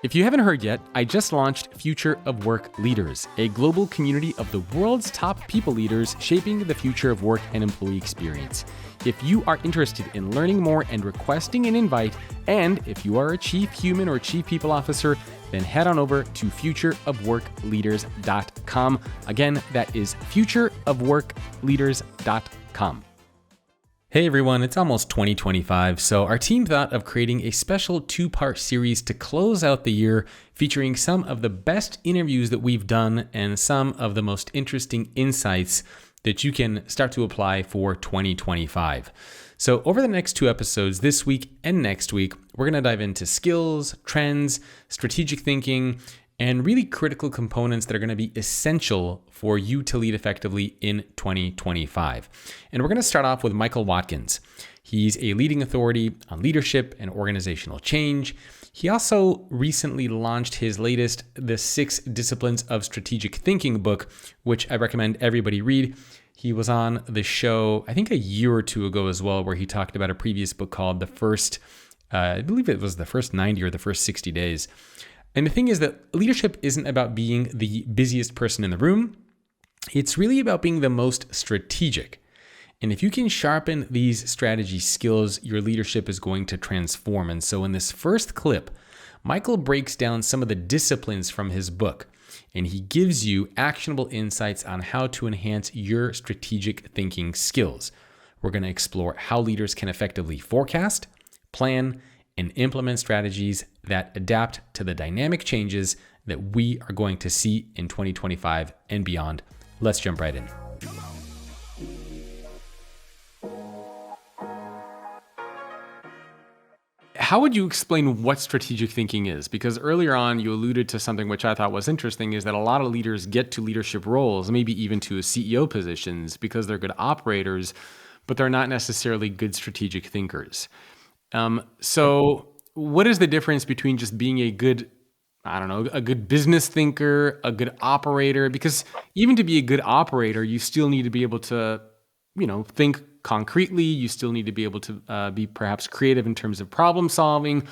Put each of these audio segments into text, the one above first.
If you haven't heard yet, I just launched Future of Work Leaders, a global community of the world's top people leaders shaping the future of work and employee experience. If you are interested in learning more and requesting an invite, and if you are a chief human or chief people officer, then head on over to futureofworkleaders.com. Again, that is futureofworkleaders.com. Hey everyone, it's almost 2025, so our team thought of creating a special two-part series to close out the year featuring some of the best interviews that we've done and some of the most interesting insights that you can start to apply for 2025. So over the next two episodes, this week and next week, we're going to dive into skills, trends, strategic thinking, and really critical components that are going to be essential for you to lead effectively in 2025. And we're going to start off with Michael Watkins. He's a leading authority on leadership and organizational change. He also recently launched his latest, The 6 Disciplines of Strategic Thinking book, which I recommend everybody read. He was on the show, I think a year or two ago as well, where he talked about a previous book called I believe it was the first 90 or the first 60 days. And the thing is that leadership isn't about being the busiest person in the room. It's really about being the most strategic. And if you can sharpen these strategy skills, your leadership is going to transform. And so in this first clip, Michael breaks down some of the disciplines from his book, and he gives you actionable insights on how to enhance your strategic thinking skills. We're going to explore how leaders can effectively forecast, plan, and implement strategies that adapt to the dynamic changes that we are going to see in 2025 and beyond. Let's jump right in. How would you explain what strategic thinking is? Because earlier on, you alluded to something which I thought was interesting, is that a lot of leaders get to leadership roles, maybe even to CEO positions, because they're good operators, but they're not necessarily good strategic thinkers. So what is the difference between just being a good business thinker, a good operator? Because even to be a good operator, you still need to be able to, think concretely. You still need to be able to be perhaps creative in terms of problem solving.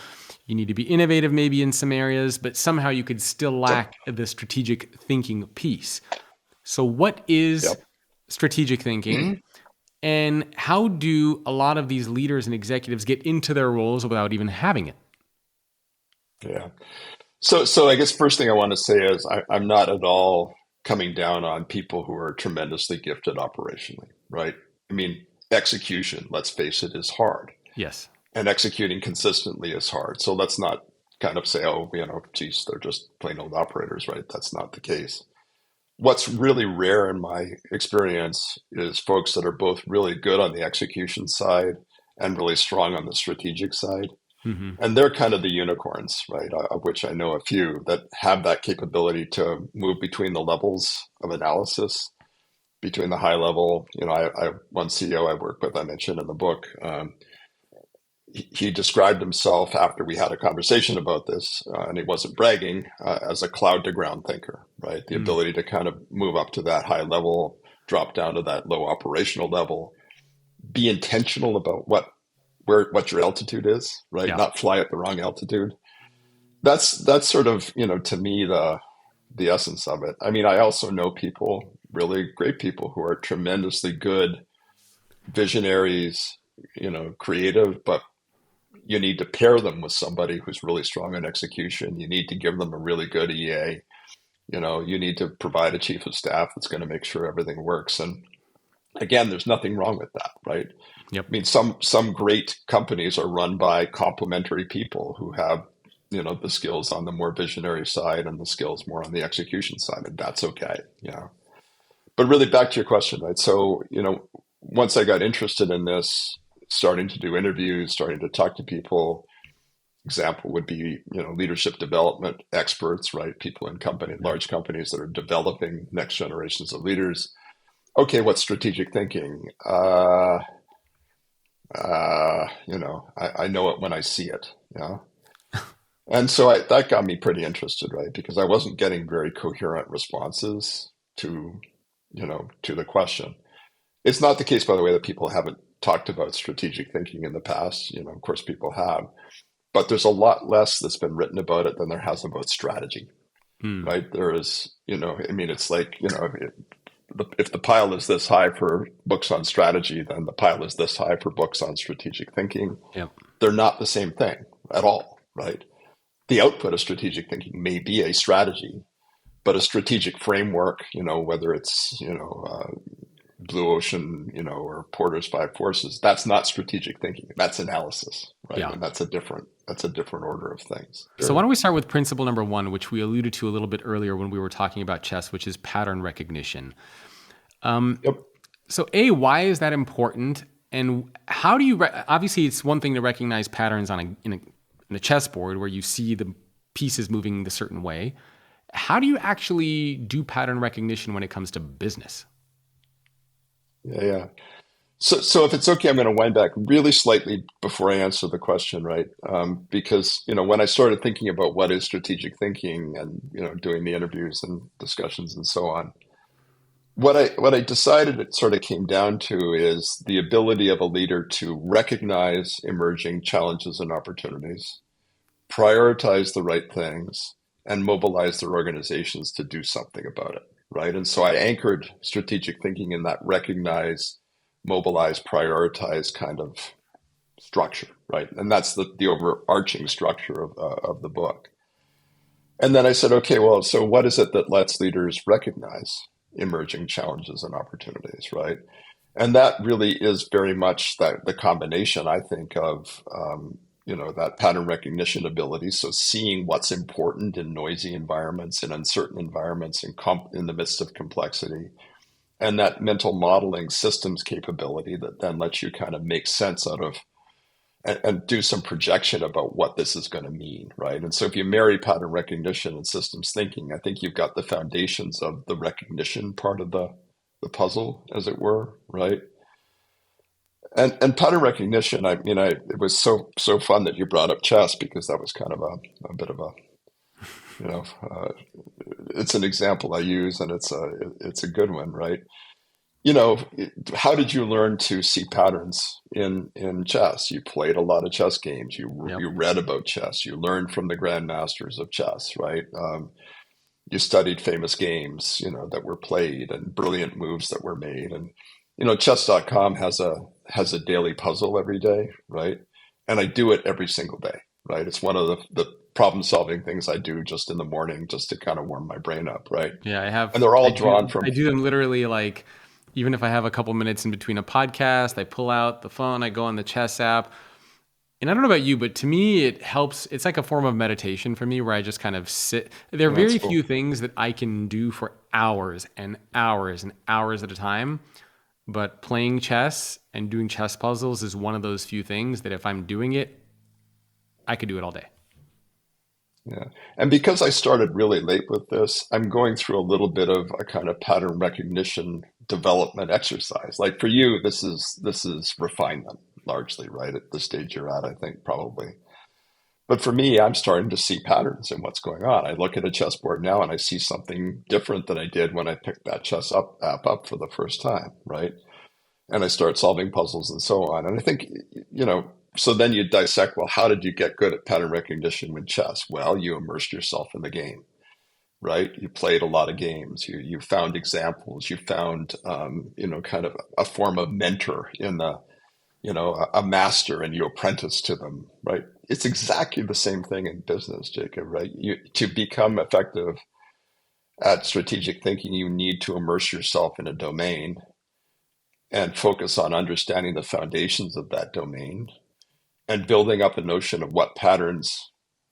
You need to be innovative maybe in some areas, but somehow you could still lack the strategic thinking piece. So what is strategic thinking? And how do a lot of these leaders and executives get into their roles without even having it? Yeah. So I guess first thing I want to say is I'm not at all coming down on people who are tremendously gifted operationally, right? I mean, execution, let's face it, is hard. Yes. And executing consistently is hard. So let's not kind of say, geez, they're just plain old operators, right? That's not the case. What's really rare in my experience is folks that are both really good on the execution side and really strong on the strategic side. Mm-hmm. And they're kind of the unicorns, right? Of which I know a few that have that capability to move between the levels of analysis, between the high level. I one CEO I work with, I mentioned in the book, he described himself after we had a conversation about this, and he wasn't bragging, as a cloud to ground thinker, right? The ability to kind of move up to that high level, drop down to that low operational level, be intentional about what your altitude is, right? Yeah. Not fly at the wrong altitude. That's sort of, to me, the essence of it. I mean, I also know people, really great people who are tremendously good visionaries, creative, but you need to pair them with somebody who's really strong in execution. You need to give them a really good EA. You need to provide a chief of staff that's going to make sure everything works. And again, there's nothing wrong with that, right? Yep. I mean, some great companies are run by complementary people who have, the skills on the more visionary side and the skills more on the execution side, and that's okay. Yeah. But really back to your question, right? So, once I got interested in this, starting to do interviews, starting to talk to people, example would be, leadership development experts, right? People in large companies that are developing next generations of leaders. Okay, what's strategic thinking? I know it when I see it. Yeah. And so that got me pretty interested, right? Because I wasn't getting very coherent responses to the question. It's not the case, by the way, that people haven't talked about strategic thinking in the past. Of course, people have. but there's a lot less that's been written about it than there has about strategy, Hmm. right? There is, I mean, it's like, if the pile is this high for books on strategy, then the pile is this high for books on strategic thinking. Yep. They're not the same thing at all, right? The output of strategic thinking may be a strategy, but a strategic framework, whether it's, Blue Ocean, or Porter's Five Forces, that's not strategic thinking. That's analysis, right? Yeah. And that's a different order of things. So why Sure. don't we start with principle number one, which we alluded to a little bit earlier when we were talking about chess, which is pattern recognition. Yep. So A, why is that important? And how do you, obviously it's one thing to recognize patterns in a chessboard where you see the pieces moving the certain way. How do you actually do pattern recognition when it comes to business? Yeah, yeah. So if it's okay, I'm going to wind back really slightly before I answer the question, right? Because, when I started thinking about what is strategic thinking and, doing the interviews and discussions and so on, what I decided it sort of came down to is the ability of a leader to recognize emerging challenges and opportunities, prioritize the right things, and mobilize their organizations to do something about it, right? And so I anchored strategic thinking in that recognize, mobilize, prioritize kind of structure, right? And that's the overarching structure of the book. And then I said, okay, well, so what is it that lets leaders recognize emerging challenges and opportunities, right? And that really is very much that the combination, I think, of that pattern recognition ability. So seeing what's important in noisy environments, in uncertain environments, in the midst of complexity, and that mental modeling systems capability that then lets you kind of make sense out of and do some projection about what this is going to mean, right? And so if you marry pattern recognition and systems thinking, I think you've got the foundations of the recognition part of the puzzle, as it were, right? And pattern recognition, it was so fun that you brought up chess because that was kind of a bit of a, you know, uh, it's an example I use and it's a good one, right? How did you learn to see patterns in chess? You played a lot of chess games. Yep. You read about chess. You learned from the grandmasters of chess, right? You studied famous games, that were played and brilliant moves that were made. And chess.com has a daily puzzle every day, right? And I do it every single day, right? It's one of the problem solving things I do just in the morning, just to kind of warm my brain up, right? Yeah, And they're all I drawn do, I from. do them literally like, even if I have a couple minutes in between a podcast, I pull out the phone, I go on the chess app. And I don't know about you, but to me, it helps. It's like a form of meditation for me where I just kind of sit. There are That's very cool. few things that I can do for hours and hours and hours at a time. But playing chess and doing chess puzzles is one of those few things that if I'm doing it, I could do it all day. Yeah. And because I started really late with this, I'm going through a little bit of a kind of pattern recognition development exercise. Like for you, this is refinement largely, right? At the stage you're at, I think probably. But for me, I'm starting to see patterns in what's going on. I look at a chessboard now and I see something different than I did when I picked that chess up app up for the first time, right? And I start solving puzzles and so on. And I think, so then you dissect, well, how did you get good at pattern recognition with chess? Well, you immersed yourself in the game, right? You played a lot of games. You found examples. You found, kind of a form of mentor in a master, and you apprentice to them, right? It's exactly the same thing in business, Jacob, right? To become effective at strategic thinking, you need to immerse yourself in a domain and focus on understanding the foundations of that domain and building up a notion of what patterns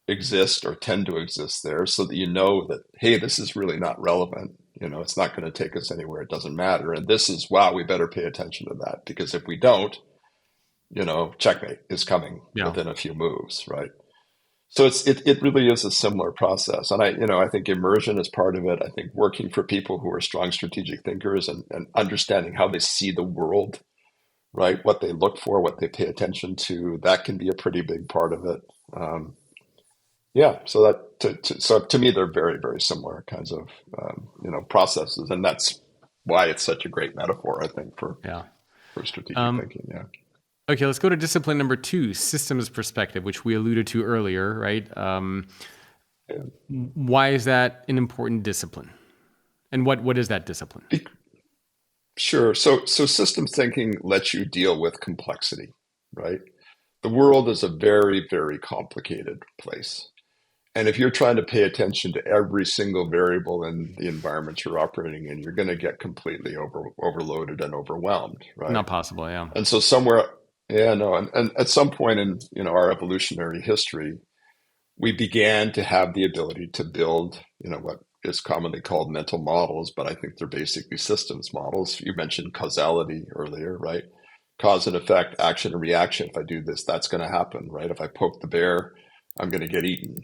exist or tend to exist there so that you know that, hey, this is really not relevant. It's not going to take us anywhere. It doesn't matter. And this is, wow, we better pay attention to that because if we don't, checkmate is coming Yeah. within a few moves, right? So it really is a similar process. And I think immersion is part of it. I think working for people who are strong strategic thinkers and understanding how they see the world, right? What they look for, what they pay attention to, that can be a pretty big part of it. Yeah, so so to me, they're very, very similar kinds of processes, and that's why it's such a great metaphor, I think, for Yeah. strategic Um, thinking. Yeah. Okay, let's go to discipline number 2, systems perspective, which we alluded to earlier, right? Why is that an important discipline? And what is that discipline? Sure. So systems thinking lets you deal with complexity, right? The world is a very, very complicated place. And if you're trying to pay attention to every single variable in the environment you're operating in, you're going to get completely overloaded and overwhelmed, right? Not possible, yeah. And so somewhere, yeah, no, and at some point in our evolutionary history, we began to have the ability to build, what is commonly called mental models, but I think they're basically systems models. You mentioned causality earlier, right? Cause and effect, action and reaction. If I do this, that's going to happen, right? If I poke the bear, I'm going to get eaten,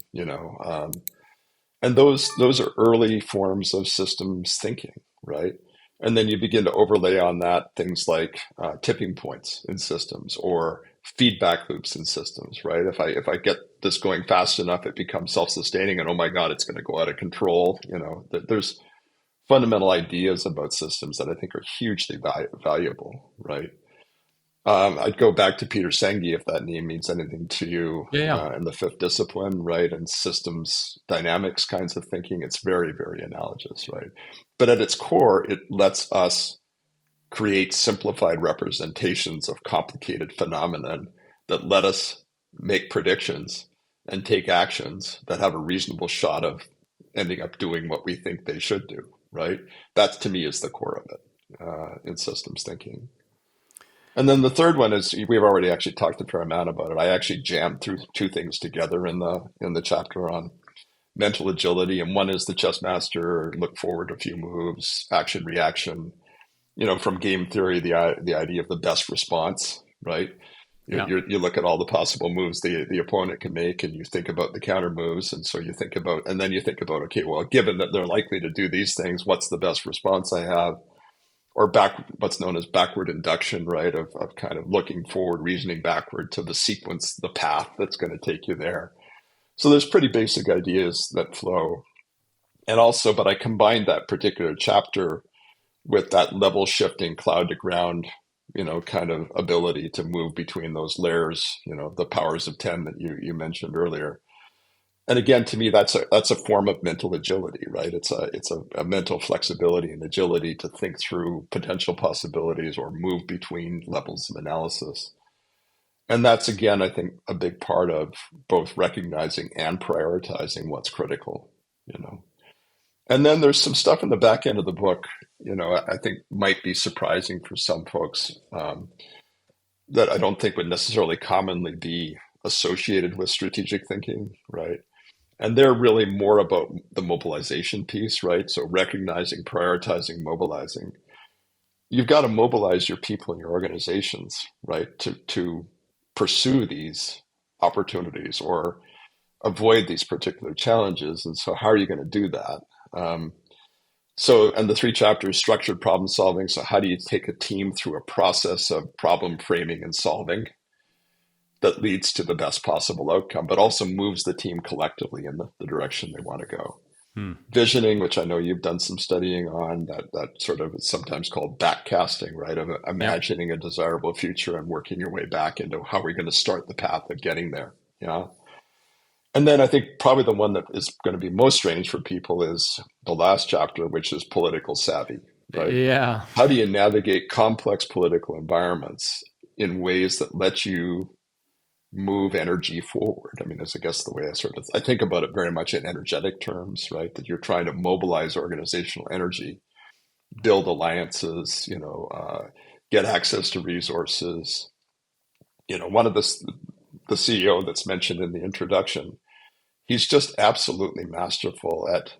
and those are early forms of systems thinking, right? And then you begin to overlay on that things like tipping points in systems or feedback loops in systems, right? If I get this going fast enough, it becomes self-sustaining, and oh my God, it's going to go out of control. There's fundamental ideas about systems that I think are hugely valuable, right? I'd go back to Peter Senge if that name means anything to you, Yeah, yeah. and the fifth discipline, right? And systems dynamics kinds of thinking. It's very, very analogous, right? But at its core, it lets us create simplified representations of complicated phenomenon that let us make predictions and take actions that have a reasonable shot of ending up doing what we think they should do, right? That to me is the core of it in systems thinking. And then the third one is we've already actually talked a fair amount about it. I actually jammed through two things together in the chapter on mental agility, and one is the chess master, look forward a few moves, action reaction. From game theory, the idea of the best response, right? Yeah. You look at all the possible moves the opponent can make, and you think about the counter moves, and so then you think about, okay, well, given that they're likely to do these things, what's the best response I have? Or what's known as backward induction, right? Of kind of looking forward, reasoning backward to the sequence, the path that's going to take you there. So there's pretty basic ideas that flow. And also, but I combined that particular chapter with that level shifting cloud to ground, kind of ability to move between those layers, the powers of 10 that you mentioned earlier. And again, to me, that's a form of mental agility, right? It's a mental flexibility and agility to think through potential possibilities or move between levels of analysis. And that's, again, I think a big part of both recognizing and prioritizing what's critical. And then there's some stuff in the back end of the book, I think might be surprising for some folks that I don't think would necessarily commonly be associated with strategic thinking, right? And they're really more about the mobilization piece, right? So recognizing, prioritizing, mobilizing. You've got to mobilize your people and your organizations, right, to pursue these opportunities or avoid these particular challenges. And so how are you going to do that? And the 3 chapters, structured problem solving. So how do you take a team through a process of problem framing and solving that leads to the best possible outcome, but also moves the team collectively in the direction they want to go. Visioning, which I know you've done some studying on, that sort of is sometimes called backcasting, right? Of imagining a desirable future and working your way back into how we're going to start the path of getting there. Yeah. And then I think probably the one that is going to be most strange for people is the last chapter, which is political savvy, right? Yeah. How do you navigate complex political environments in ways that let you move energy forward? I mean, that's, I guess, the way I think about it very much in energetic terms, right? That you're trying to mobilize organizational energy, build alliances, get access to resources. One of the CEO that's mentioned in the introduction, he's just absolutely masterful at,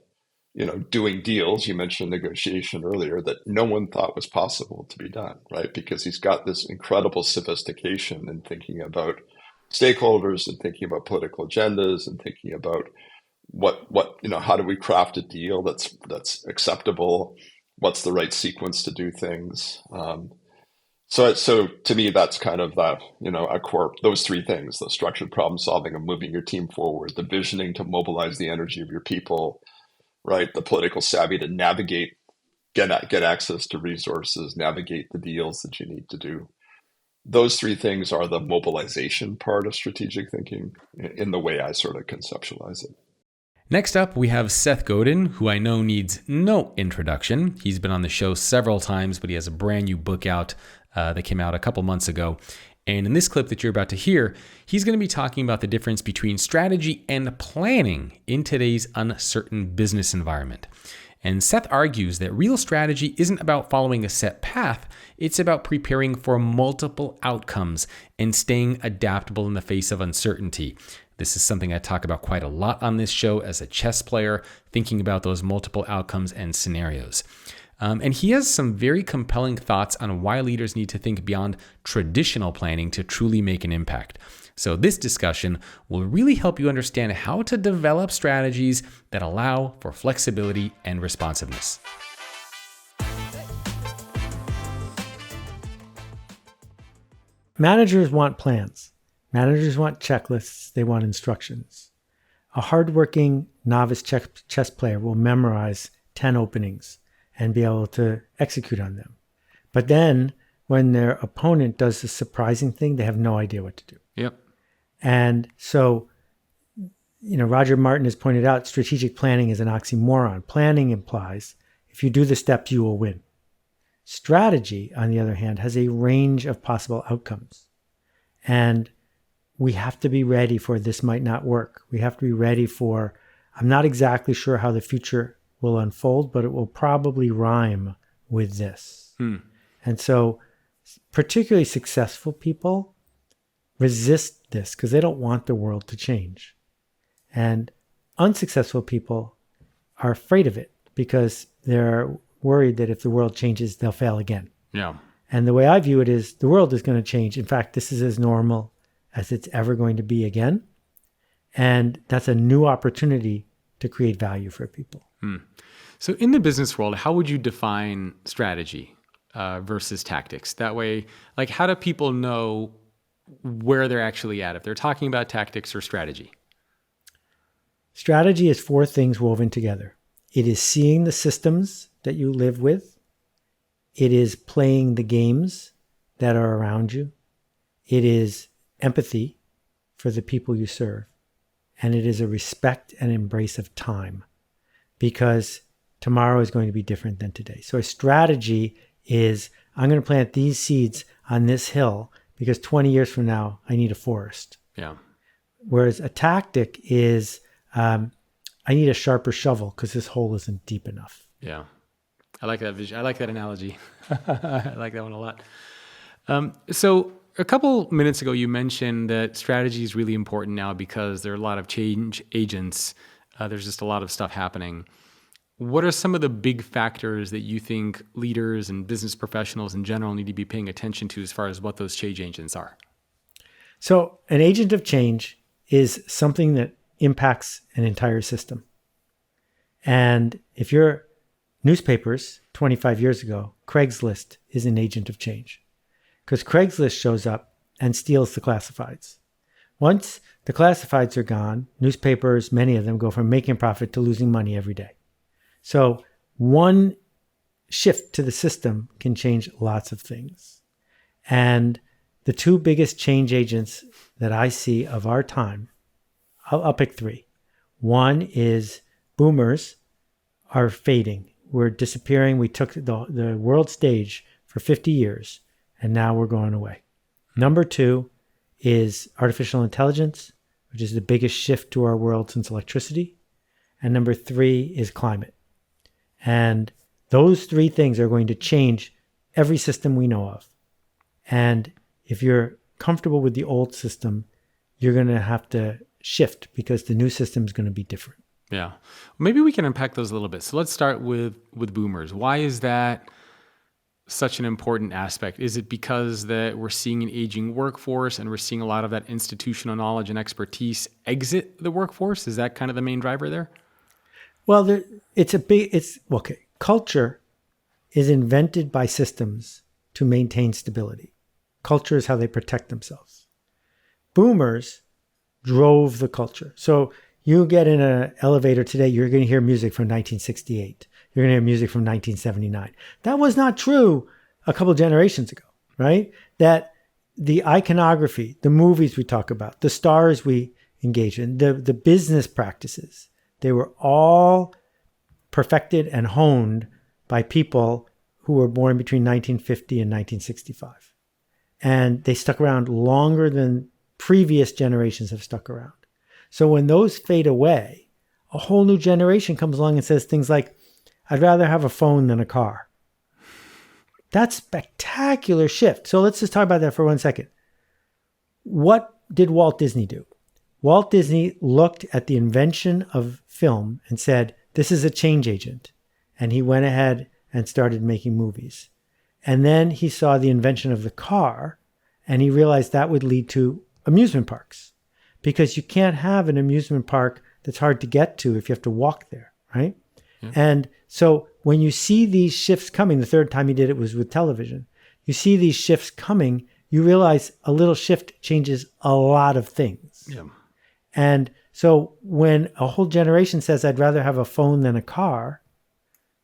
doing deals. You mentioned negotiation earlier that no one thought was possible to be done, right? Because he's got this incredible sophistication in thinking about stakeholders and thinking about political agendas and thinking about what how do we craft a deal that's acceptable? What's the right sequence to do things? So to me, that's kind of a core, those 3 things: the structured problem solving of moving your team forward, the visioning to mobilize the energy of your people, right? The political savvy to navigate, get access to resources, navigate the deals that you need to do. those three things are the mobilization part of strategic thinking in the way I sort of conceptualize it. Next up, we have Seth Godin, who I know needs no introduction. He's been on the show several times, but he has a brand new book out that came out a couple months ago. And in this clip that you're about to hear, he's going to be talking about the difference between strategy and planning in today's uncertain business environment. And Seth argues that real strategy isn't about following a set path, it's about preparing for multiple outcomes and staying adaptable in the face of uncertainty. This is something I talk about quite a lot on this show as a chess player, thinking about those multiple outcomes and scenarios. And he has some very compelling thoughts on why leaders need to think beyond traditional planning to truly make an impact. So this discussion will really help you understand how to develop strategies that allow for flexibility and responsiveness. Managers want plans. Managers want checklists. They want instructions. A hardworking novice chess player will memorize 10 openings and be able to execute on them. But then when their opponent does the surprising thing, they have no idea what to do. Yep. And so, Roger Martin has pointed out strategic planning is an oxymoron. Planning implies if you do the steps, you will win. Strategy, on the other hand, has a range of possible outcomes. And we have to be ready for this might not work. We have to be ready for, I'm not exactly sure how the future will unfold, but it will probably rhyme with this. And so particularly successful people resist this because they don't want the world to change. And unsuccessful people are afraid of it because they're worried that if the world changes, they'll fail again. Yeah. And the way I view it is the world is going to change. In fact, this is as normal as it's ever going to be again. And that's a new opportunity to create value for people. So in the business world, how would you define strategy versus tactics? That way, like, how do people know where they're actually at if they're talking about tactics or strategy? Strategy is four things woven together. It is seeing the systems that you live with. It is playing the games that are around you. It is empathy for the people you serve. And it is a respect and embrace of time, because tomorrow is going to be different than today. So a strategy is, I'm going to plant these seeds on this hill because 20 years from now, I need a forest. Yeah. Whereas a tactic is, I need a sharper shovel because this hole isn't deep enough. Yeah. I like that vision. I like that analogy. I like that one a lot. So a couple minutes ago, you mentioned that strategy is really important now because there are a lot of change agents. There's just a lot of stuff happening. What are some of the big factors that you think leaders and business professionals in general need to be paying attention to as far as what those change agents are? So an agent of change is something that impacts an entire system. And if you're newspapers 25 years ago, Craigslist is an agent of change because Craigslist shows up and steals the classifieds. Once the classifieds are gone, newspapers, many of them, go from making profit to losing money every day. So one shift to the system can change lots of things. And the two biggest change agents that I see of our time, I'll pick three. One is boomers are fading. We're disappearing. We took the world stage for 50 years, and now we're going away. Number two is artificial intelligence, which is the biggest shift to our world since electricity. And number three is climate. And those three things are going to change every system we know of. And if you're comfortable with the old system, you're going to have to shift because the new system is going to be different. Yeah. Maybe we can unpack those a little bit. So let's start with boomers. Why is that such an important aspect? Is it because that we're seeing an aging workforce and we're seeing a lot of that institutional knowledge and expertise exit the workforce? Is that kind of the main driver there? Well, culture is invented by systems to maintain stability. Culture is how they protect themselves. Boomers drove the culture. So you get in an elevator today, you're going to hear music from 1968. You're going to hear music from 1979. That was not true a couple generations ago, right? That the iconography, the movies we talk about, the stars we engage in, the business practices, they were all perfected and honed by people who were born between 1950 and 1965. And they stuck around longer than previous generations have stuck around. So when those fade away, a whole new generation comes along and says things like, I'd rather have a phone than a car. That's spectacular shift. So let's just talk about that for 1 second. What did Walt Disney do? Walt Disney looked at the invention of film and said, this is a change agent. And he went ahead and started making movies. And then he saw the invention of the car, and he realized that would lead to amusement parks, because you can't have an amusement park that's hard to get to if you have to walk there, right? Yeah. And so when you see these shifts coming, the third time he did it was with television. You see these shifts coming, you realize a little shift changes a lot of things. Yeah. And so when a whole generation says, I'd rather have a phone than a car,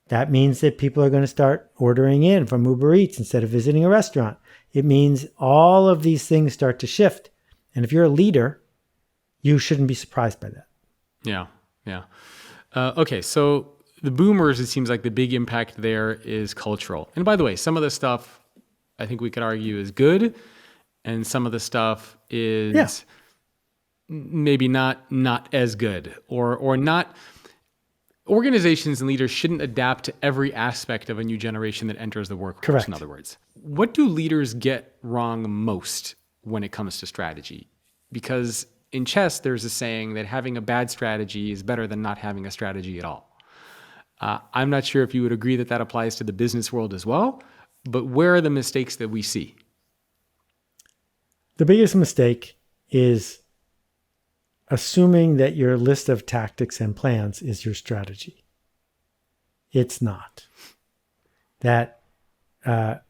that means that people are going to start ordering in from Uber Eats instead of visiting a restaurant. It means all of these things start to shift. And if you're a leader, you shouldn't be surprised by that. Yeah, yeah. Okay, so the boomers, it seems like the big impact there is cultural. And by the way, some of the stuff I think we could argue is good, and some of the stuff is maybe not as good, or not. Organizations and leaders shouldn't adapt to every aspect of a new generation that enters the workforce. Correct. In other words, what do leaders get wrong most when it comes to strategy? Because in chess, there's a saying that having a bad strategy is better than not having a strategy at all. I'm not sure if you would agree that that applies to the business world as well, but where are the mistakes that we see? The biggest mistake is assuming that your list of tactics and plans is your strategy. It's not. That a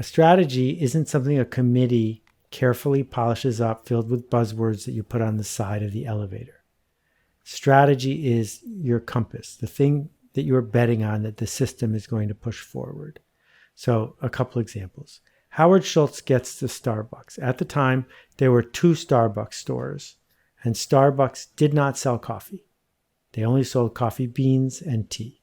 strategy isn't something a committee carefully polishes up, filled with buzzwords that you put on the side of the elevator. Strategy is your compass, the thing that you're betting on that the system is going to push forward. So a couple examples. Howard Schultz gets to Starbucks. At the time, there were 2 Starbucks stores, and Starbucks did not sell coffee. They only sold coffee beans and tea.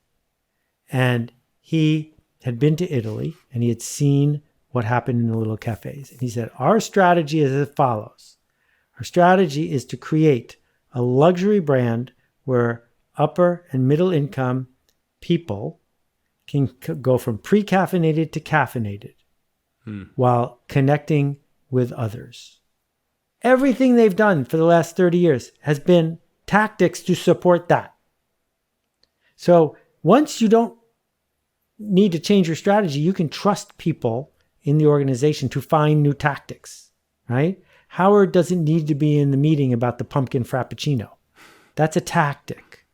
And he had been to Italy, and he had seen what happened in the little cafes. And he said, our strategy is as follows. Our strategy is to create a luxury brand where upper and middle income people can go from pre-caffeinated to caffeinated while connecting with others. Everything they've done for the last 30 years has been tactics to support that. So once you don't need to change your strategy, you can trust people in the organization to find new tactics, right? Howard doesn't need to be in the meeting about the pumpkin frappuccino. That's a tactic,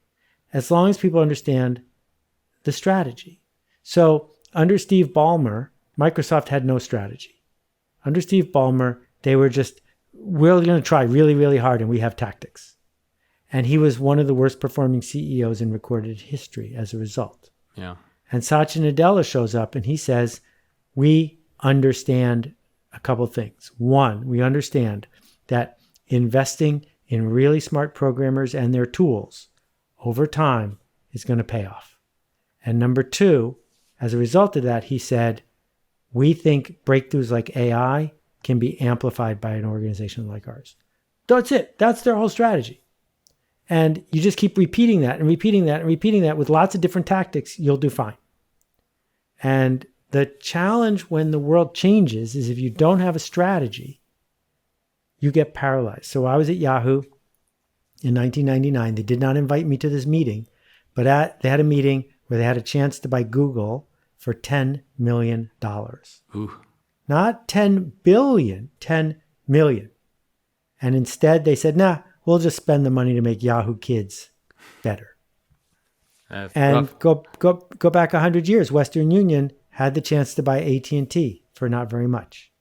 as long as people understand the strategy. So under Steve Ballmer, Microsoft had no strategy. Under Steve Ballmer, they were just, we're going to try really, really hard, and we have tactics. And he was one of the worst performing CEOs in recorded history as a result. Yeah. And Satya Nadella shows up and he says, we understand a couple things. One, we understand that investing in really smart programmers and their tools over time is going to pay off. And number 2, as a result of that, he said, we think breakthroughs like AI can be amplified by an organization like ours. That's it. That's their whole strategy. And you just keep repeating that and repeating that and repeating that with lots of different tactics, you'll do fine. And the challenge when the world changes is if you don't have a strategy, you get paralyzed. So I was at Yahoo in 1999. They did not invite me to this meeting, but they had a meeting where they had a chance to buy Google for $10 million. Ooh. Not 10 billion, 10 million. And instead they said, nah, we'll just spend the money to make Yahoo Kids better. That's and rough. go back 100 years. Western Union had the chance to buy AT&T for not very much.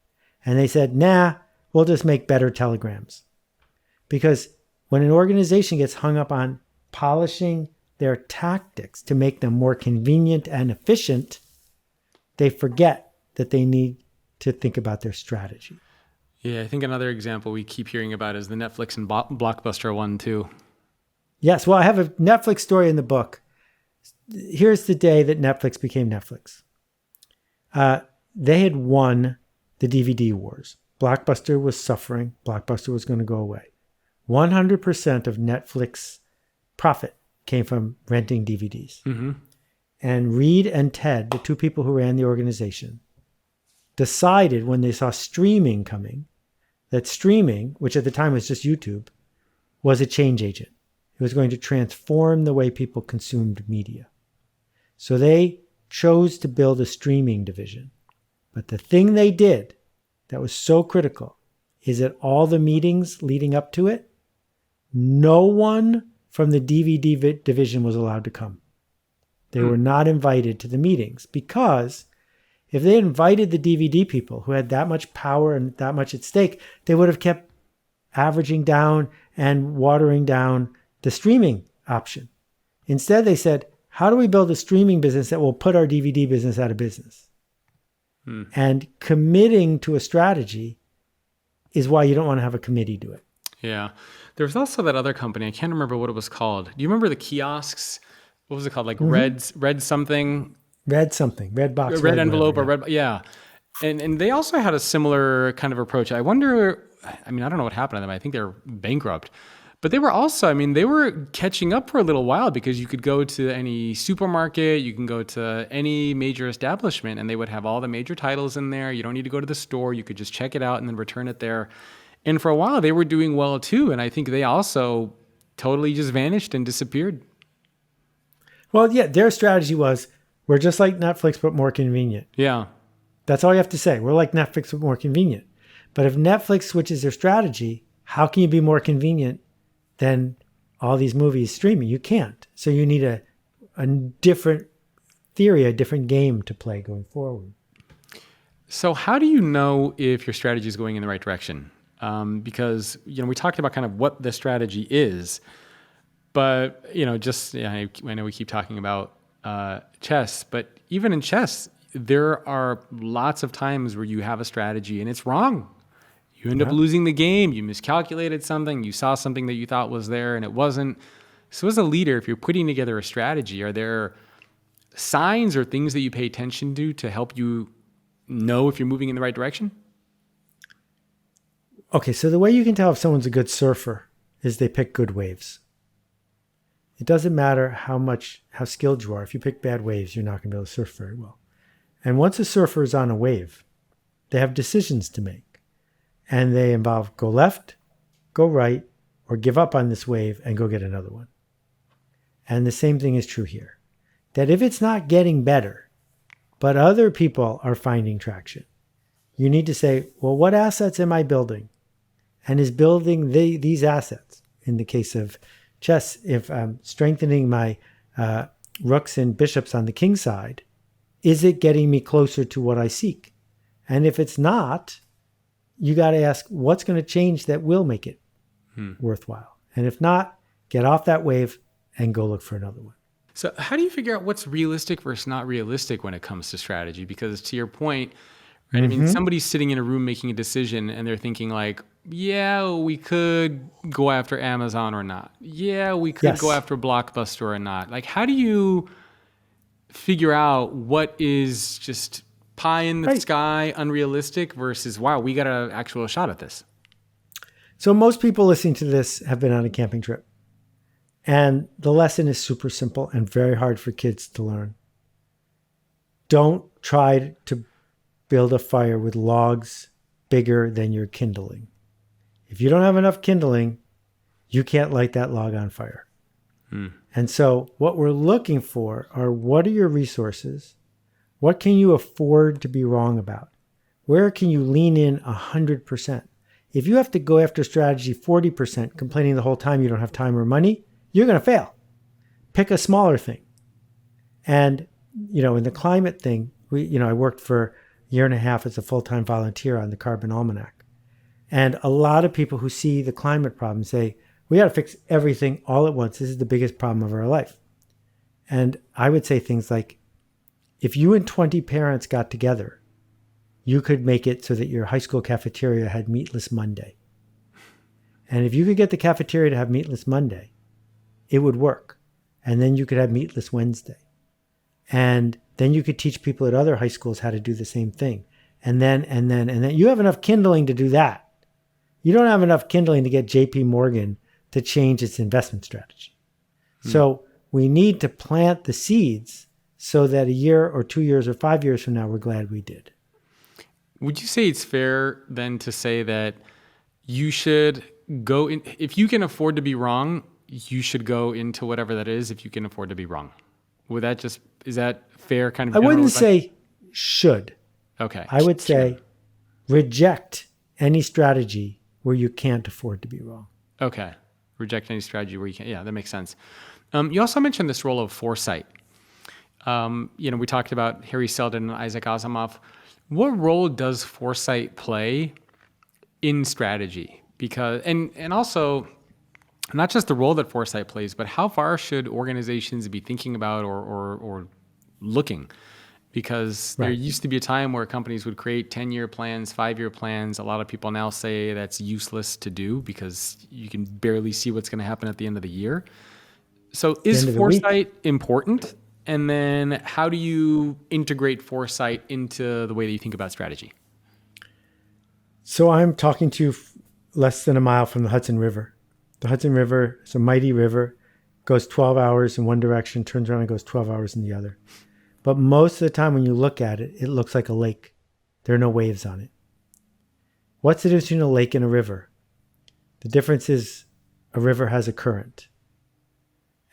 And they said, nah, we'll just make better telegrams. Because when an organization gets hung up on polishing their tactics to make them more convenient and efficient, they forget that they need to think about their strategy. Yeah, I think another example we keep hearing about is the Netflix and Blockbuster one too. Yes. Well, I have a Netflix story in the book. Here's the day that Netflix became Netflix. They had won the DVD wars. Blockbuster was suffering. Blockbuster was going to go away. 100% of Netflix profit came from renting DVDs. Mm-hmm. And Reed and Ted, the two people who ran the organization, decided when they saw streaming coming, that streaming, which at the time was just YouTube, was a change agent. It was going to transform the way people consumed media. So they chose to build a streaming division. But the thing they did that was so critical is that all the meetings leading up to it, no one from the DVD division was allowed to come. They were not invited to the meetings, because if they invited the DVD people who had that much power and that much at stake, they would have kept averaging down and watering down the streaming option. Instead, they said, how do we build a streaming business that will put our DVD business out of business? And committing to a strategy is why you don't want to have a committee do it. Yeah. There was also that other company. I can't remember what it was called. Do you remember the kiosks? What was it called? Like red something? Red something. Red box. Red envelope whatever, or red. Yeah. And they also had a similar kind of approach. I wonder, I mean, I don't know what happened to them. I think they're bankrupt. But they were also, I mean, they were catching up for a little while, because you could go to any supermarket, you can go to any major establishment, and they would have all the major titles in there. You don't need to go to the store. You could just check it out and then return it there. And for a while, they were doing well too. And I think they also totally just vanished and disappeared. Well, yeah, their strategy was, we're just like Netflix, but more convenient. Yeah. That's all you have to say. We're like Netflix, but more convenient. But if Netflix switches their strategy, how can you be more convenient than all these movies streaming? You can't. So you need a different theory, a different game to play going forward. So how do you know if your strategy is going in the right direction? Because, we talked about kind of what the strategy is, but, I know we keep talking about chess, but even in chess, there are lots of times where you have a strategy and it's wrong. You end up losing the game. You miscalculated something. You saw something that you thought was there and it wasn't. So as a leader, if you're putting together a strategy, are there signs or things that you pay attention to help you know if you're moving in the right direction? Okay, so the way you can tell if someone's a good surfer is they pick good waves. It doesn't matter how skilled you are. If you pick bad waves, you're not going to be able to surf very well. And once a surfer is on a wave, they have decisions to make. And they involve go left, go right, or give up on this wave and go get another one. And the same thing is true here. That if it's not getting better, but other people are finding traction, you need to say, well, what assets am I building? And is building these assets, in the case of chess, if I'm strengthening my rooks and bishops on the king side, is it getting me closer to what I seek? And if it's not, you got to ask, what's going to change that will make it worthwhile? And if not, get off that wave and go look for another one. So how do you figure out what's realistic versus not realistic when it comes to strategy? Because to your point, right? I mean, somebody's sitting in a room making a decision and they're thinking like, yeah, we could go after Amazon or not. Yeah, we could go after Blockbuster or not. Like, how do you figure out what is just pie in the sky, unrealistic versus, wow, we got an actual shot at this? So most people listening to this have been on a camping trip. And the lesson is super simple and very hard for kids to learn. Don't try to build a fire with logs bigger than your kindling. If you don't have enough kindling, you can't light that log on fire. And so what we're looking for are, what are your resources? What can you afford to be wrong about? Where can you lean in 100%? If you have to go after strategy 40%, complaining the whole time you don't have time or money, you're going to fail. Pick a smaller thing. And, in the climate thing, I worked for a year and a half as a full-time volunteer on the Carbon Almanac. And a lot of people who see the climate problem say, we got to fix everything all at once. This is the biggest problem of our life. And I would say things like, if you and 20 parents got together you could make it so that your high school cafeteria had meatless Monday. And if you could get the cafeteria to have meatless Monday, it would work. And then you could have meatless Wednesday. And then you could teach people at other high schools how to do the same thing. And then you have enough kindling to do that. You don't have enough kindling to get JP Morgan to change its investment strategy. So we need to plant the seeds so that a year or 2 years or 5 years from now, we're glad we did. Would you say it's fair then to say that you should go in, if you can afford to be wrong, you should go into whatever that is if you can afford to be wrong? Is that fair kind of? I wouldn't say should. Okay. I would say reject any strategy where you can't afford to be wrong. Okay. Reject any strategy where you can't. Yeah, that makes sense. You also mentioned this role of foresight. We talked about Harry Seldon and Isaac Asimov. What role does foresight play in strategy? Because and also not just the role that foresight plays, but how far should organizations be thinking about or looking? Because there used to be a time where companies would create 10-year plans, 5-year plans. A lot of people now say that's useless to do because you can barely see what's going to happen at the end of the year. So is foresight important? And then how do you integrate foresight into the way that you think about strategy? So I'm talking to you less than a mile from the Hudson River. The Hudson River is a mighty river, goes 12 hours in one direction, turns around and goes 12 hours in the other. But most of the time when you look at it, it looks like a lake. There are no waves on it. What's the difference between a lake and a river? The difference is a river has a current.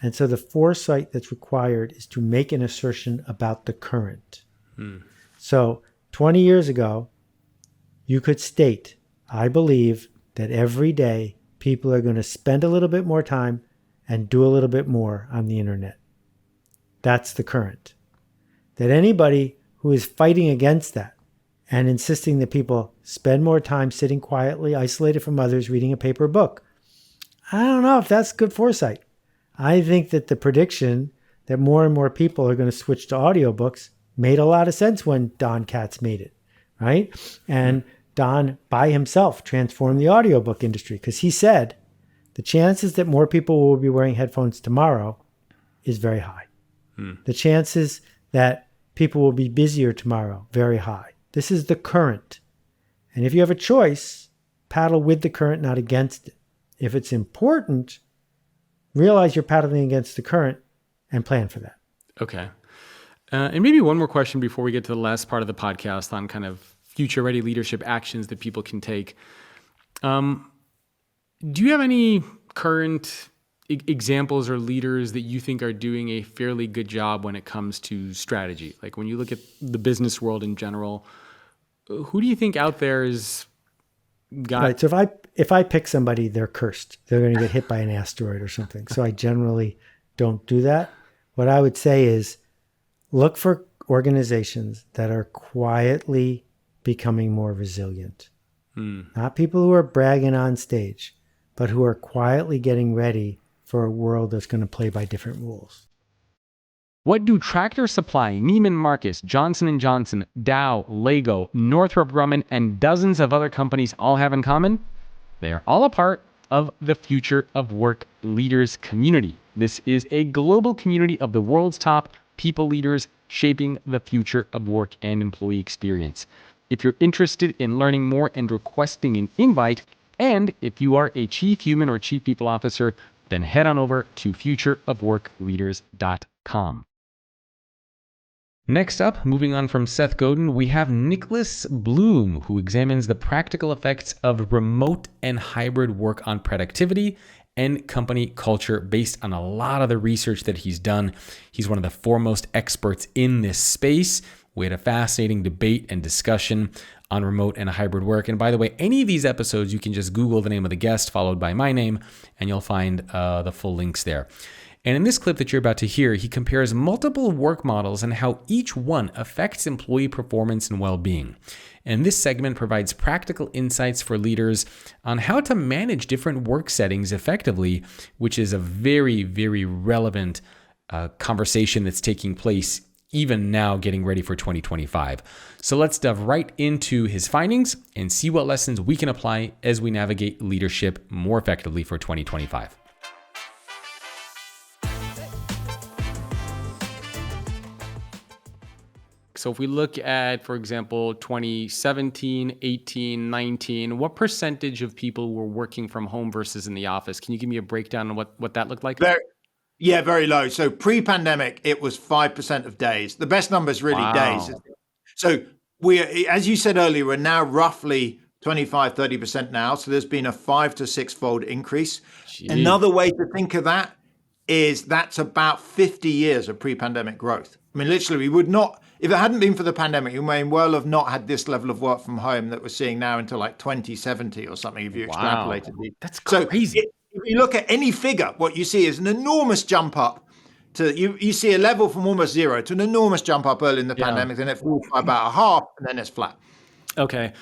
And so the foresight that's required is to make an assertion about the current. So 20 years ago, you could state, I believe that every day people are going to spend a little bit more time and do a little bit more on the internet. That's the current. That anybody who is fighting against that and insisting that people spend more time sitting quietly, isolated from others, reading a paper book, I don't know if that's good foresight. I think that the prediction that more and more people are going to switch to audiobooks made a lot of sense when Don Katz made it, right? And Don, by himself, transformed the audiobook industry because he said the chances that more people will be wearing headphones tomorrow is very high. The chances that people will be busier tomorrow, very high. This is the current. And if you have a choice, paddle with the current, not against it. If it's important, realize you're paddling against the current and plan for that. Okay. And maybe one more question before we get to the last part of the podcast on kind of future-ready leadership actions that people can take. Do you have any current examples or leaders that you think are doing a fairly good job when it comes to strategy? Like when you look at the business world in general, who do you think out there is got... Right. So if I pick somebody, they're cursed. They're going to get hit by an asteroid or something. So I generally don't do that. What I would say is look for organizations that are quietly becoming more resilient. Not people who are bragging on stage, but who are quietly getting ready for a world that's going to play by different rules. What do Tractor Supply, Neiman Marcus, Johnson & Johnson, Dow, Lego, Northrop Grumman, and dozens of other companies all have in common? They are all a part of the Future of Work Leaders community. This is a global community of the world's top people leaders shaping the future of work and employee experience. If you're interested in learning more and requesting an invite, and if you are a chief human or chief people officer, then head on over to futureofworkleaders.com. Next up, moving on from Seth Godin, we have Nicholas Bloom, who examines the practical effects of remote and hybrid work on productivity and company culture based on a lot of the research that he's done. He's one of the foremost experts in this space. We had a fascinating debate and discussion on remote and hybrid work. And by the way, any of these episodes, you can just Google the name of the guest followed by my name, and you'll find the full links there. And in this clip that you're about to hear, he compares multiple work models and how each one affects employee performance and well-being. And this segment provides practical insights for leaders on how to manage different work settings effectively, which is a very, very relevant conversation that's taking place even now getting ready for 2025. So let's dive right into his findings and see what lessons we can apply as we navigate leadership more effectively for 2025. So if we look at, for example, 2017, 18, 19, what percentage of people were working from home versus in the office? Can you give me a breakdown on what that looked like? Very low. So pre-pandemic, it was 5% of days. The best number is really days. So as you said earlier, we're now roughly 25, 30% now. So there's been a 5 to 6-fold increase. Jeez. Another way to think of that is that's about 50 years of pre-pandemic growth. I mean, literally, we would not, if it hadn't been for the pandemic, we may well have not had this level of work from home that we're seeing now until like 2070 or something, if you extrapolated. That's crazy. So if you look at any figure, what you see is an enormous jump up to, you see a level from almost zero to an enormous jump up early in the pandemic, then it falls by about a half, and then it's flat. Okay.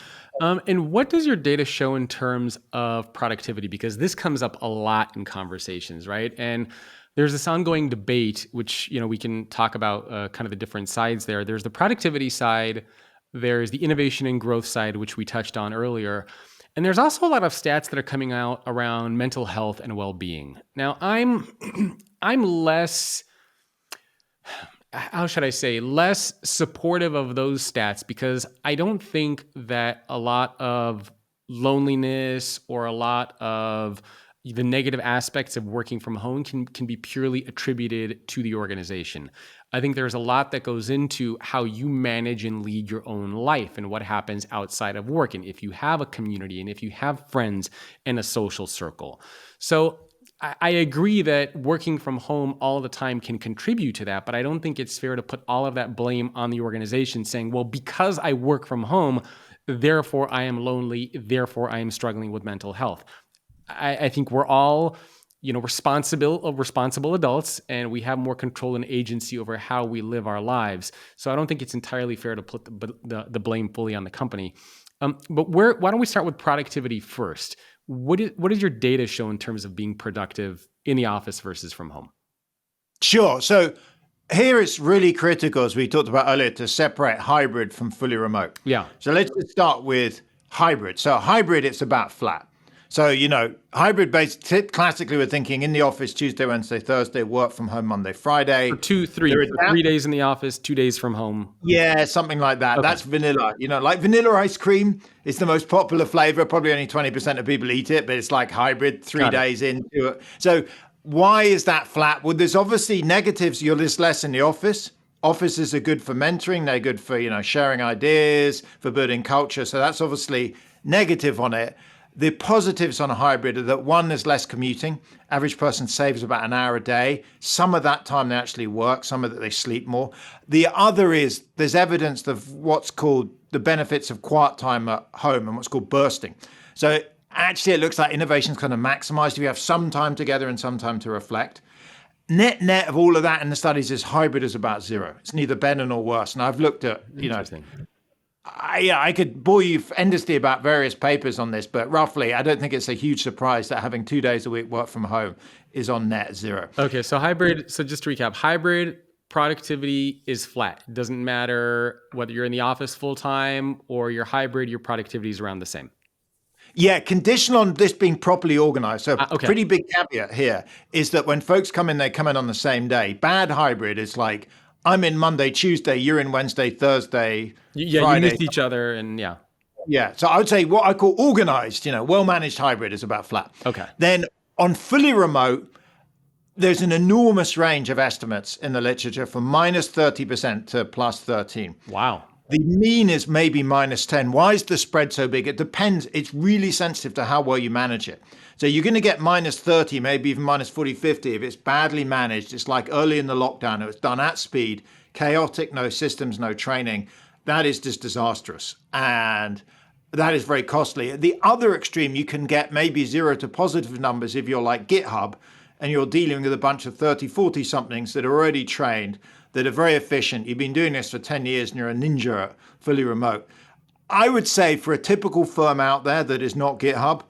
And what does your data show in terms of productivity? Because this comes up a lot in conversations, right? And there's this ongoing debate, which, we can talk about kind of the different sides there. There's the productivity side, there's the innovation and growth side, which we touched on earlier. And there's also a lot of stats that are coming out around mental health and well-being. Now, I'm less, how should I say, less supportive of those stats because I don't think that a lot of loneliness or a lot of the negative aspects of working from home can be purely attributed to the organization. I think there's a lot that goes into how you manage and lead your own life and what happens outside of work, and if you have a community and if you have friends and a social circle. So I agree that working from home all the time can contribute to that, but I don't think it's fair to put all of that blame on the organization saying, well, because I work from home, therefore I am lonely, therefore I am struggling with mental health. I think we're all, responsible adults, and we have more control and agency over how we live our lives. So I don't think it's entirely fair to put the blame fully on the company. But why don't we start with productivity first? What does your data show in terms of being productive in the office versus from home? Sure. So here it's really critical, as we talked about earlier, to separate hybrid from fully remote. Yeah. So let's just start with hybrid. So hybrid, it's about flat. So, hybrid based, classically we're thinking in the office Tuesday, Wednesday, Thursday, work from home Monday, Friday. For 3 days in the office, 2 days from home. Yeah, something like that. Okay. That's vanilla. Like vanilla ice cream is the most popular flavor. Probably only 20% of people eat it, but it's like hybrid 3 days into it. So why is that flat? Well, there's obviously negatives. You're just less in the office. Offices are good for mentoring. They're good for, sharing ideas, for building culture. So that's obviously negative on it. The positives on a hybrid are that one, there's less commuting. Average person saves about an hour a day. Some of that time they actually work, some of that they sleep more. The other is there's evidence of what's called the benefits of quiet time at home and what's called bursting. So actually it looks like innovation's kind of maximized if you have some time together and some time to reflect. Net of all of that in the studies is hybrid is about zero. It's neither better nor worse. And I've looked at, I could bore you endlessly about various papers on this, but roughly, I don't think it's a huge surprise that having 2 days a week work from home is on net zero. Okay, so hybrid, so just to recap, hybrid productivity is flat. It doesn't matter whether you're in the office full time or you're hybrid, your productivity is around the same. Yeah, conditional on this being properly organized. So Pretty big caveat here is that when folks come in, they come in on the same day. Bad hybrid is like, I'm in Monday, Tuesday, you're in Wednesday, Thursday, Friday. You missed each other and yeah. Yeah, so I would say what I call organized, well-managed hybrid is about flat. Okay. Then on fully remote, there's an enormous range of estimates in the literature from minus 30% to plus 13. Wow. The mean is maybe minus 10. Why is the spread so big? It depends. It's really sensitive to how well you manage it. So you're going to get minus 30, maybe even minus 40, 50 if it's badly managed. It's like early in the lockdown. It was done at speed, chaotic, no systems, no training. That is just disastrous. And that is very costly. At the other extreme, you can get maybe 0 to positive numbers if you're like GitHub and you're dealing with a bunch of 30, 40 somethings that are already trained, that are very efficient. You've been doing this for 10 years and you're a ninja at fully remote. I would say for a typical firm out there that is not GitHub,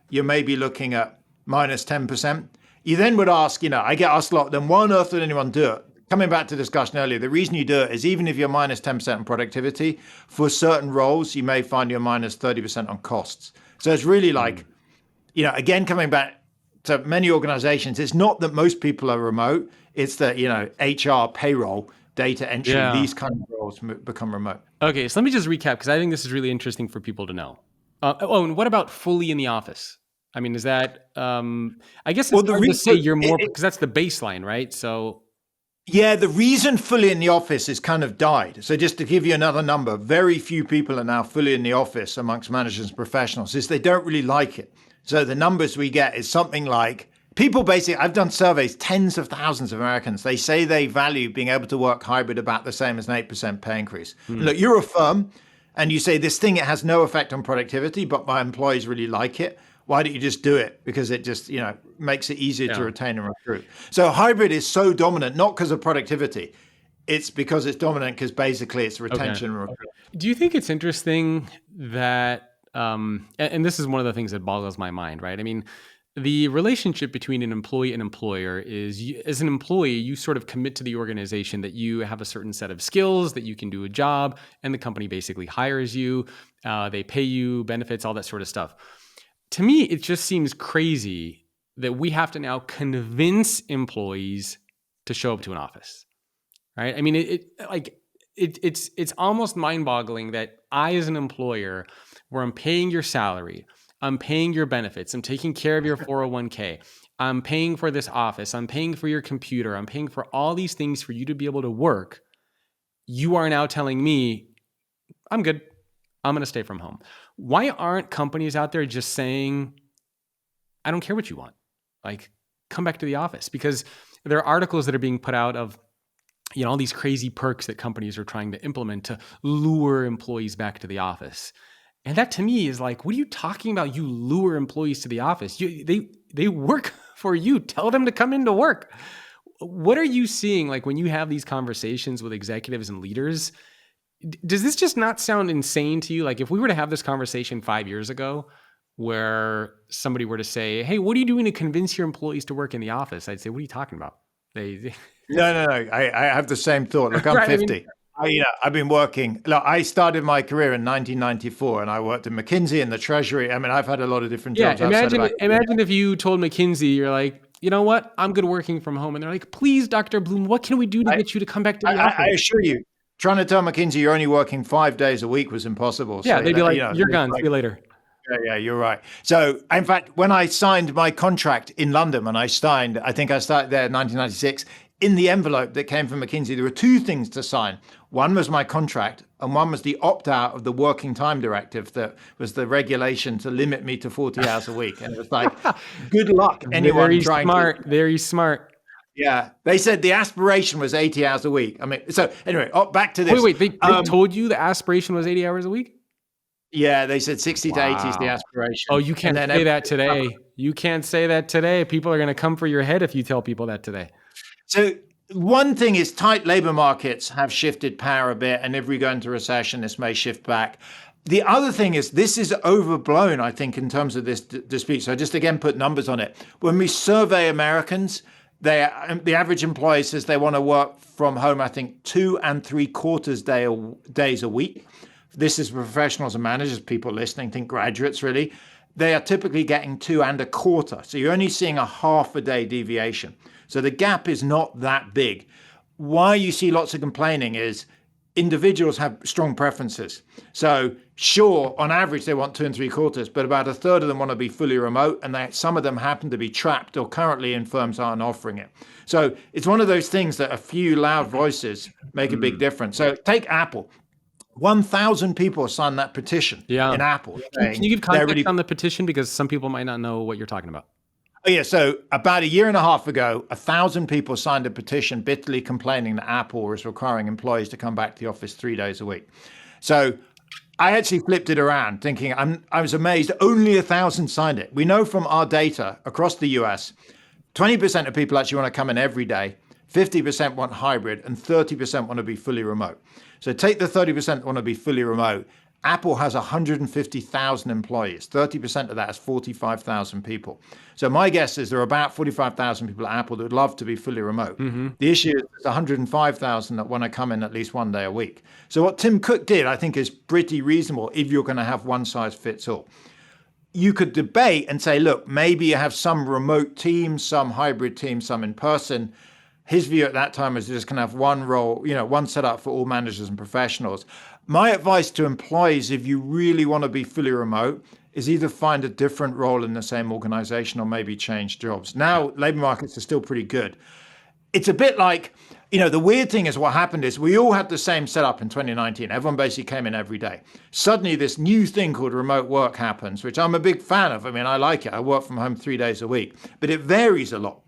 you may be looking at minus 10%. You then would ask, I get asked a lot, then why on earth would anyone do it? coming back to discussion earlier, the reason you do it is even if you're minus 10% on productivity, for certain roles, you may find you're minus 30% on costs. So it's really like, again, coming back to many organizations, it's not that most people are remote. It's that, HR, payroll, data entry, these kind of roles become remote. Okay, so let me just recap, because I think this is really interesting for people to know. And what about fully in the office? I mean, is that, I guess it's hard to say you're more, because that's the baseline, right? So. Yeah, the reason fully in the office is kind of died. So just to give you another number, very few people are now fully in the office amongst managers and professionals, is they don't really like it. So the numbers we get is something like, people basically, I've done surveys, tens of thousands of Americans, they say they value being able to work hybrid about the same as an 8% pay increase. Look, you're a firm and you say this thing, it has no effect on productivity, but my employees really like it. Why don't you just do it? Because it just, makes it easier to retain and recruit. So hybrid is so dominant, not because of productivity. It's because it's dominant because basically it's retention and recruit. Do you think it's interesting that, and this is one of the things that boggles my mind, right? I mean, the relationship between an employee and employer is, as an employee, you sort of commit to the organization that you have a certain set of skills, that you can do a job, and the company basically hires you, they pay you benefits, all that sort of stuff. To me, it just seems crazy that we have to now convince employees to show up to an office, right? I mean, it's almost mind-boggling that I, as an employer, where I'm paying your salary, I'm paying your benefits, I'm taking care of your 401k, I'm paying for this office, I'm paying for your computer, I'm paying for all these things for you to be able to work. You are now telling me, I'm good, I'm going to stay from home. Why aren't companies out there just saying, I don't care what you want, like, come back to the office? Because there are articles that are being put out of, all these crazy perks that companies are trying to implement to lure employees back to the office. And that to me is like, what are you talking about? You lure employees to the office. They work for you. Tell them to come into work. What are you seeing, like, when you have these conversations with executives and leaders? Does this just not sound insane to you? Like, if we were to have this conversation 5 years ago, where somebody were to say, hey, what are you doing to convince your employees to work in the office? I'd say, what are you talking about? No. I have the same thought. Look, I'm 50. I've been working. Look, I started my career in 1994 and I worked in McKinsey in the Treasury. I mean, I've had a lot of different jobs. Imagine if you told McKinsey, you're like, you know what? I'm good working from home. And they're like, please, Dr. Bloom, what can we do to get you to come back to the office? I assure you, trying to tell McKinsey you're only working 5 days a week was impossible. Yeah, so they'd be like, you're gone. See you later. Yeah, you're right. So, in fact, when I signed my contract in London, I think I started there in 1996, in the envelope that came from McKinsey, there were 2 things to sign. One was my contract, and one was the opt-out of the working time directive that was the regulation to limit me to 40 hours a week. And it was like, good luck, anyone Very smart. Yeah. They said the aspiration was 80 hours a week. I mean, so anyway, back to this. Wait, they told you the aspiration was 80 hours a week? Yeah, they said 60 to 80 is the aspiration. Oh, you can't say that today. You can't say that today. People are going to come for your head if you tell people that today. So one thing is tight labor markets have shifted power a bit. And if we go into recession, this may shift back. The other thing is this is overblown, I think, in terms of this dispute. So just again, put numbers on it. When we survey Americans, the average employee says they want to work from home, I think, 2 3/4 days a week. This is professionals and managers, people listening, think graduates really. They are typically getting 2 1/4. So you're only seeing a half a day deviation. So the gap is not that big. Why you see lots of complaining is individuals have strong preferences. So sure, on average, they want 2 3/4, but about a third of them want to be fully remote. And some of them happen to be trapped or currently in firms aren't offering it. So it's one of those things that a few loud voices make a big difference. So take Apple. 1,000 people signed that petition in Apple. Can you give context on the petition? Because some people might not know what you're talking about. Oh, yeah. So about a year and a half ago, 1,000 people signed a petition bitterly complaining that Apple was requiring employees to come back to the office 3 days a week. So I actually flipped it around thinking I was amazed. Only 1,000 signed it. We know from our data across the US, 20% of people actually want to come in every day. 50% want hybrid and 30% want to be fully remote. So take the 30% that want to be fully remote Apple has 150,000 employees. 30% of that is 45,000 people. So my guess is there are about 45,000 people at Apple that would love to be fully remote. The issue is there's 105,000 that want to come in at least one day a week. So what Tim Cook did, I think, is pretty reasonable if you're going to have one size fits all. You could debate and say, look, maybe you have some remote teams, some hybrid teams, some in person. His view at that time was just going to have one role, one setup for all managers and professionals. My advice to employees, if you really want to be fully remote, is either find a different role in the same organization or maybe change jobs. Now, labor markets are still pretty good. It's a bit like, the weird thing is what happened is we all had the same setup in 2019. Everyone basically came in every day. Suddenly this new thing called remote work happens, which I'm a big fan of. I mean, I like it. I work from home 3 days a week, but it varies a lot.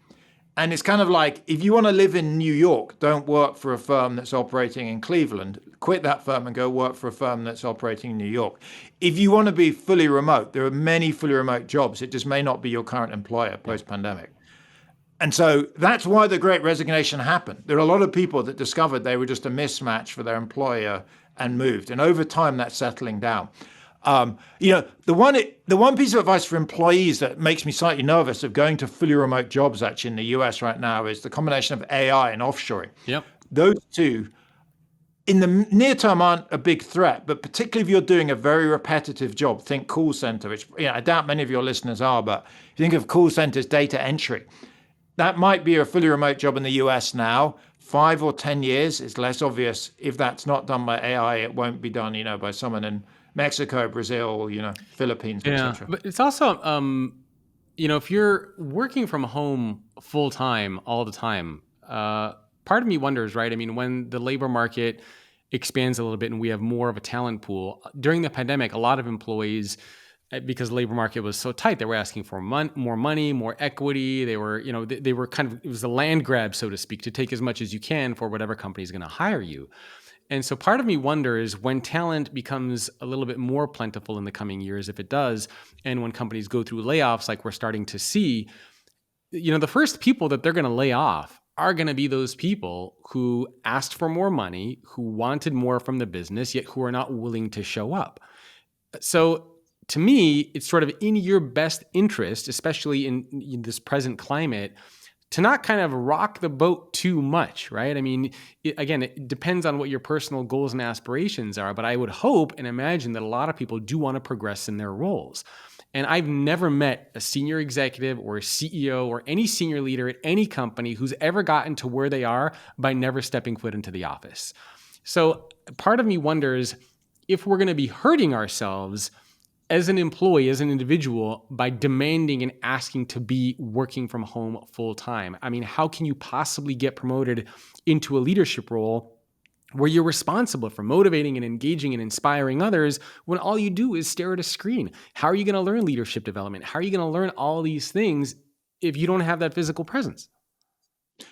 And it's kind of like, if you want to live in New York, don't work for a firm that's operating in Cleveland. Quit that firm and go work for a firm that's operating in New York. If you want to be fully remote, there are many fully remote jobs. It just may not be your current employer post-pandemic. And so that's why the Great Resignation happened. There are a lot of people that discovered they were just a mismatch for their employer and moved. And over time, that's settling down. The one piece of advice for employees that makes me slightly nervous of going to fully remote jobs actually in the US right now is the combination of AI and offshoring. Yep. Those two in the near term aren't a big threat, but particularly if you're doing a very repetitive job, think call center, which I doubt many of your listeners are, but if you think of call centers, data entry, that might be a fully remote job in the US now. 5 or 10 years, it's less obvious. If that's not done by AI, it won't be done, by someone in Mexico, Brazil, Philippines, etc. But it's also, if you're working from home full time all the time, part of me wonders, right? I mean, when the labor market expands a little bit and we have more of a talent pool, during the pandemic, a lot of employees, because the labor market was so tight, they were asking for more money, more equity. They were, they were kind of, it was a land grab, so to speak, to take as much as you can for whatever company is going to hire you. And so part of me wonders when talent becomes a little bit more plentiful in the coming years, if it does, and when companies go through layoffs like we're starting to see, the first people that they're going to lay off are going to be those people who asked for more money, who wanted more from the business, yet who are not willing to show up. So to me, it's sort of in your best interest, especially in this present climate, to not kind of rock the boat too much, right? I mean, it depends on what your personal goals and aspirations are, but I would hope and imagine that a lot of people do want to progress in their roles. And I've never met a senior executive or a CEO or any senior leader at any company who's ever gotten to where they are by never stepping foot into the office. So part of me wonders if we're going to be hurting ourselves as an employee, as an individual, by demanding and asking to be working from home full time. I mean, how can you possibly get promoted into a leadership role where you're responsible for motivating and engaging and inspiring others when all you do is stare at a screen? How are you going to learn leadership development? How are you going to learn all these things if you don't have that physical presence?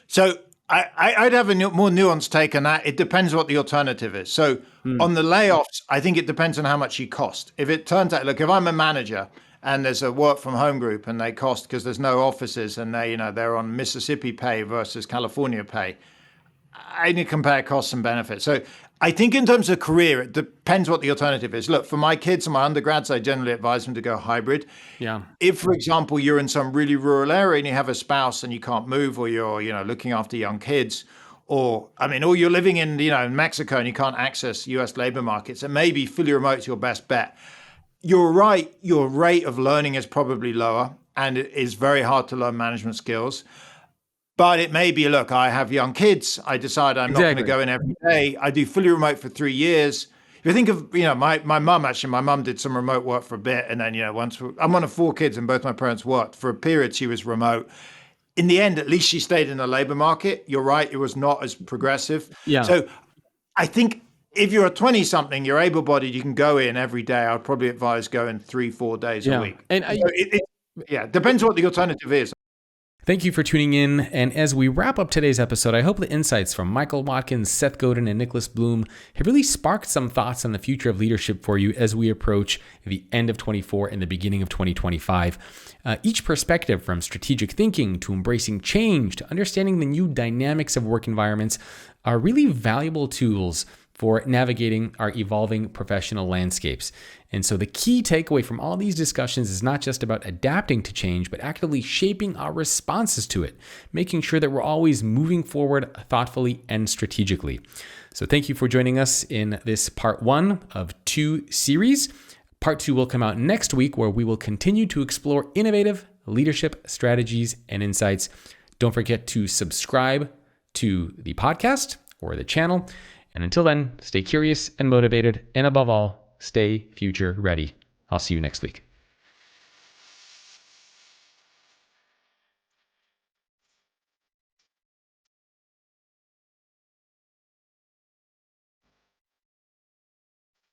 So I'd have a more nuanced take on that. It depends what the alternative is. So on the layoffs, I think it depends on how much you cost. If it turns out, look, if I'm a manager and there's a work from home group and they cost because there's no offices and they're on Mississippi pay versus California pay, I need to compare costs and benefits. So I think in terms of career, it depends what the alternative is. Look, for my kids and my undergrads, I generally advise them to go hybrid. Yeah. If, for example, you're in some really rural area and you have a spouse and you can't move, or you're, looking after young kids, or you're living in, in Mexico and you can't access US labor markets, and maybe fully remote is your best bet. You're right. Your rate of learning is probably lower and it is very hard to learn management skills. But it may be, look, I have young kids. I decide I'm not going to go in every day. I do fully remote for 3 years. If you think of, my mum did some remote work for a bit. And then, I'm one of 4 kids and both my parents worked. For a period, she was remote. In the end, at least she stayed in the labor market. You're right. It was not as progressive. Yeah. So I think if you're a 20-something, you're able-bodied, you can go in every day. I'd probably advise going 3-4 days a week. And it depends what the alternative is. Thank you for tuning in. And as we wrap up today's episode, I hope the insights from Michael Watkins, Seth Godin, and Nicholas Bloom have really sparked some thoughts on the future of leadership for you as we approach the end of 24 and the beginning of 2025. Each perspective, from strategic thinking to embracing change to understanding the new dynamics of work environments, are really valuable tools for navigating our evolving professional landscapes. And so the key takeaway from all these discussions is not just about adapting to change, but actively shaping our responses to it, making sure that we're always moving forward thoughtfully and strategically. So thank you for joining us in this part 1 of 2 series. Part 2 will come out next week, where we will continue to explore innovative leadership strategies and insights. Don't forget to subscribe to the podcast or the channel. And until then, stay curious and motivated, and above all, stay future ready. I'll see you next week.